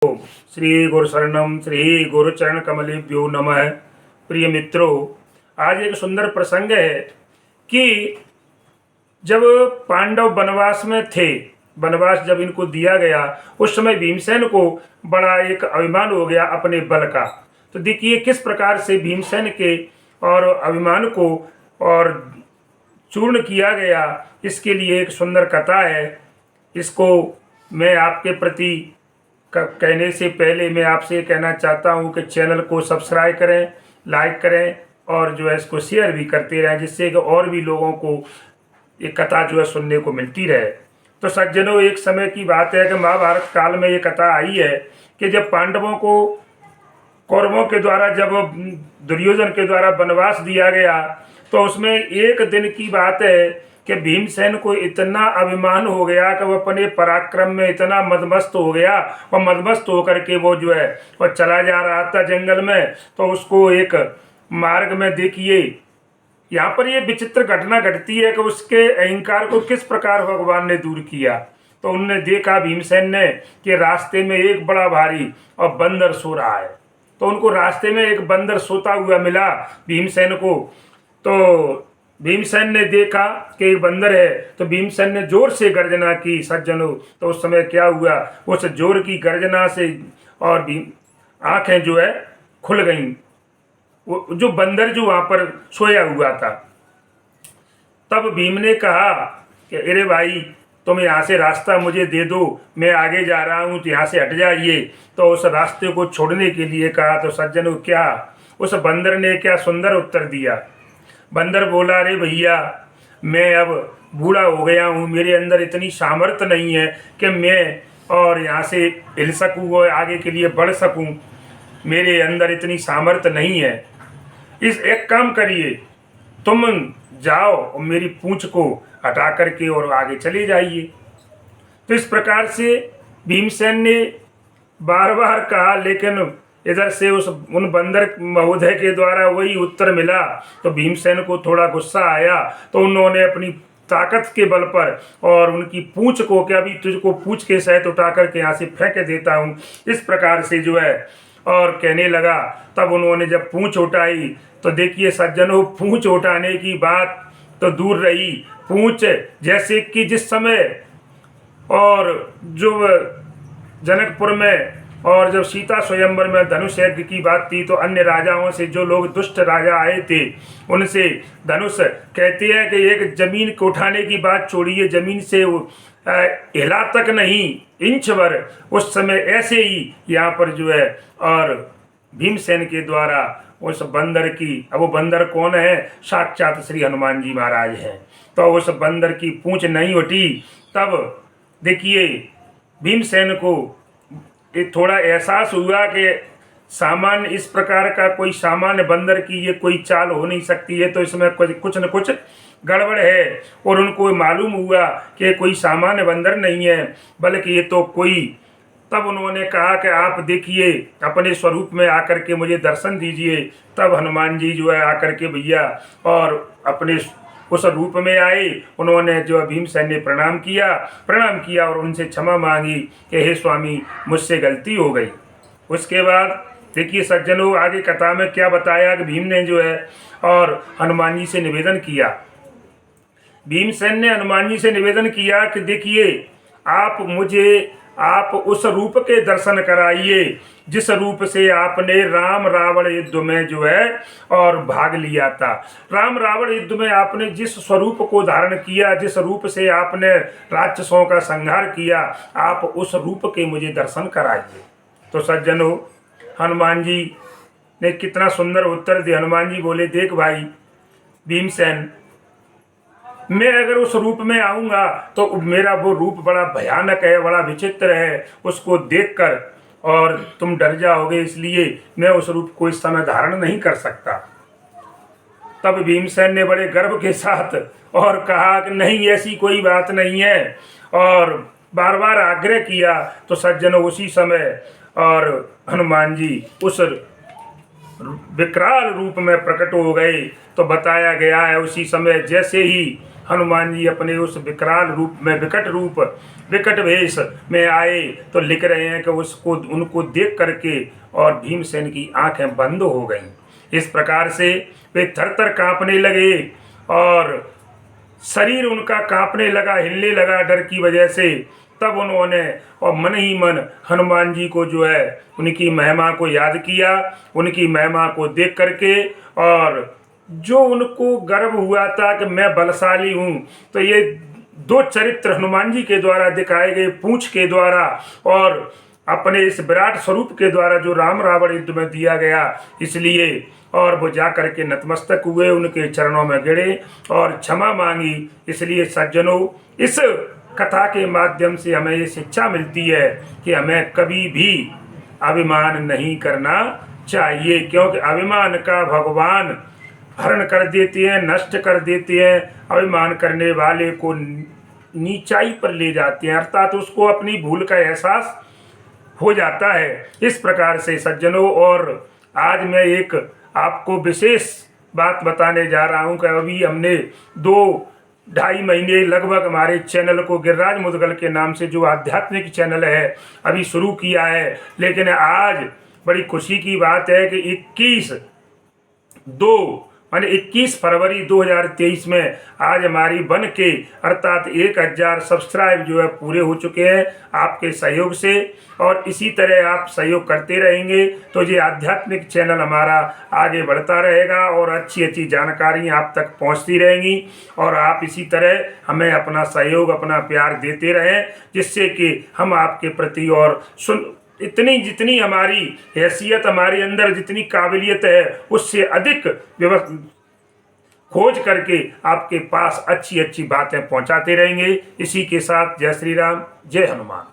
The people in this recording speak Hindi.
श्री गुरु शरणम श्री गुरु चरण कमलेभ्यो नमः। प्रिय मित्रों, आज एक सुंदर प्रसंग है कि जब पांडव वनवास में थे, वनवास जब इनको दिया गया उस समय भीमसेन को बड़ा एक अभिमान हो गया अपने बल का। तो देखिए किस प्रकार से भीमसेन के और अभिमान को और चूर्ण किया गया, इसके लिए एक सुंदर कथा है। इसको मैं आपके प्रति कहने से पहले मैं आपसे कहना चाहता हूं कि चैनल को सब्सक्राइब करें, लाइक करें और जो है इसको शेयर भी करते रहें, जिससे कि और भी लोगों को ये कथा जो है सुनने को मिलती रहे। तो सज्जनों, एक समय की बात है कि महाभारत काल में ये कथा आई है कि जब पांडवों को कौरवों के द्वारा, जब दुर्योधन के द्वारा वनवास दिया गया, तो उसमें एक दिन की बात है कि भीमसेन को इतना अभिमान हो गया कि वो अपने पराक्रम में इतना मदमस्त हो गया और मदमस्त होकर के वो जो है वो चला जा रहा था जंगल में। तो उसको एक मार्ग में देखिए, यहाँ पर ये विचित्र घटना घटती है कि उसके अहंकार को किस प्रकार भगवान ने दूर किया। तो उनने देखा भीमसेन ने कि रास्ते में एक बड़ा भारी और बंदर सो रहा है। तो उनको रास्ते में एक बंदर सोता हुआ मिला भीमसेन को। तो भीमसेन ने देखा कि एक बंदर है, तो भीमसेन ने जोर से गर्जना की सज्जनों। तो उस समय क्या हुआ, उस जोर की गर्जना से और भी आंखें जो है खुल गईं, वो जो बंदर जो वहाँ पर सोया हुआ था। तब भीम ने कहा कि अरे भाई, तुम यहाँ से रास्ता मुझे दे दो, मैं आगे जा रहा हूँ, तो यहाँ से हट जाइए। तो उस रास्ते को छोड़ने के लिए कहा। तो सज्जनों, क्या उस बंदर ने क्या सुंदर उत्तर दिया। बंदर बोला, अरे भैया, मैं अब बूढ़ा हो गया हूँ, मेरे अंदर इतनी सामर्थ्य नहीं है कि मैं और यहाँ से हिल सकूँ और आगे के लिए बढ़ सकूँ, मेरे अंदर इतनी सामर्थ्य नहीं है। इस एक काम करिए, तुम जाओ और मेरी पूंछ को हटा करके और आगे चले जाइए। तो इस प्रकार से भीमसेन ने बार बार कहा, लेकिन इधर से उन बंदर महोदय के द्वारा वही उत्तर मिला। तो भीमसेन को थोड़ा गुस्सा आया। तो उन्होंने अपनी ताकत के बल पर और उनकी पूंछ को, कि अभी तुझको पूंछ के सहित उठा करके यहाँ से फेंक देता हूँ, इस प्रकार से जो है और कहने लगा। तब उन्होंने जब पूंछ उठाई, तो देखिए सज्जनों, पूंछ उठाने की बात तो दूर रही, पूंछ जैसे कि जिस समय और जो जनकपुर में और जब सीता स्वयंवर में धनुष यज्ञ की बात थी, तो अन्य राजाओं से जो लोग दुष्ट राजा आए थे उनसे धनुष, कहते हैं कि एक जमीन को उठाने की बात छोड़िए, जमीन से हिला तक नहीं, इंच भर, उस समय ऐसे ही यहाँ पर जो है और भीमसेन के द्वारा उस बंदर की, अब वो बंदर कौन है, साक्षात श्री हनुमान जी महाराज हैं। तो उस बंदर की पूंछ नहीं उठी। तब देखिए भीमसेन को थोड़ा एहसास हुआ कि सामान्य इस प्रकार का कोई सामान्य बंदर की ये कोई चाल हो नहीं सकती है, तो इसमें कुछ न कुछ गड़बड़ है। और उनको मालूम हुआ कि कोई सामान्य बंदर नहीं है, बल्कि ये तो कोई। तब उन्होंने कहा कि आप देखिए, अपने स्वरूप में आकर के मुझे दर्शन दीजिए। तब हनुमान जी जो है आकर के भैया और अपने उस रूप में आए। उन्होंने जो भीमसेन ने प्रणाम किया और उनसे क्षमा मांगी कि हे स्वामी, मुझसे गलती हो गई। उसके बाद देखिए सज्जनों, आगे कथा में क्या बताया कि भीम ने जो है और हनुमान जी से निवेदन किया। भीमसेन ने हनुमान जी से निवेदन किया कि देखिए, आप उस रूप के दर्शन कराइए जिस रूप से आपने राम रावण युद्ध में जो है और भाग लिया था। राम रावण युद्ध में आपने जिस स्वरूप को धारण किया, जिस रूप से आपने राक्षसों का संहार किया, आप उस रूप के मुझे दर्शन कराइए। तो सज्जनों, हनुमान जी ने कितना सुंदर उत्तर दिया। हनुमान जी बोले, देख भाई भीमसेन, मैं अगर उस रूप में आऊँगा तो मेरा वो रूप बड़ा भयानक है, बड़ा विचित्र है, उसको देखकर और तुम डर जाओगे, इसलिए मैं उस रूप को इस समय धारण नहीं कर सकता। तब भीमसेन ने बड़े गर्व के साथ और कहा कि नहीं, ऐसी कोई बात नहीं है, और बार बार आग्रह किया। तो सज्जनों, उसी समय और हनुमान जी उस विकराल रूप में प्रकट हो गए। तो बताया गया है उसी समय जैसे ही हनुमान जी अपने उस विकराल रूप में, विकट वेश में आए, तो लिख रहे हैं कि उसको उनको देख करके और भीमसेन की आंखें बंद हो गईं। इस प्रकार से वे थर-थर कांपने लगे और शरीर उनका कांपने लगा, हिलने लगा डर की वजह से। तब उन्होंने और मन ही मन हनुमान जी को जो है उनकी महिमा को याद किया, उनकी महिमा को देख करके, और जो उनको गर्व हुआ था कि मैं बलशाली हूँ, तो ये दो चरित्र हनुमान जी के द्वारा दिखाए गए, पूंछ के द्वारा और अपने इस विराट स्वरूप के द्वारा जो राम रावण युद्ध में दिया गया, इसलिए और वो जा करके नतमस्तक हुए, उनके चरणों में गिरे और क्षमा मांगी। इसलिए सज्जनों, इस कथा के माध्यम से हमें ये शिक्षा मिलती है कि हमें कभी भी अभिमान नहीं करना चाहिए, क्योंकि अभिमान का भगवान हरण कर देते हैं, नष्ट कर देते हैं। अभिमान करने वाले को नीचाई पर ले जाते हैं, अर्थात उसको अपनी भूल का एहसास हो जाता है। इस प्रकार से सज्जनों, और आज मैं एक आपको विशेष बात बताने जा रहा हूं कि अभी हमने 2-2.5 महीने लगभग हमारे चैनल को गिरिराज मुदगल के नाम से जो आध्यात्मिक चैनल है अभी शुरू किया है, लेकिन आज बड़ी खुशी की बात है कि 21 फरवरी 2023 में आज हमारी बन के अर्थात 1000 सब्सक्राइब जो है पूरे हो चुके हैं आपके सहयोग से। और इसी तरह आप सहयोग करते रहेंगे तो ये आध्यात्मिक चैनल हमारा आगे बढ़ता रहेगा और अच्छी अच्छी जानकारी आप तक पहुंचती रहेंगी, और आप इसी तरह हमें अपना सहयोग, अपना प्यार देते रहें, जिससे कि हम आपके प्रति और जितनी हमारी हैसियत, हमारे अंदर जितनी काबिलियत है, उससे अधिक खोज करके आपके पास अच्छी अच्छी बातें पहुंचाते रहेंगे। इसी के साथ जय श्री राम, जय हनुमान।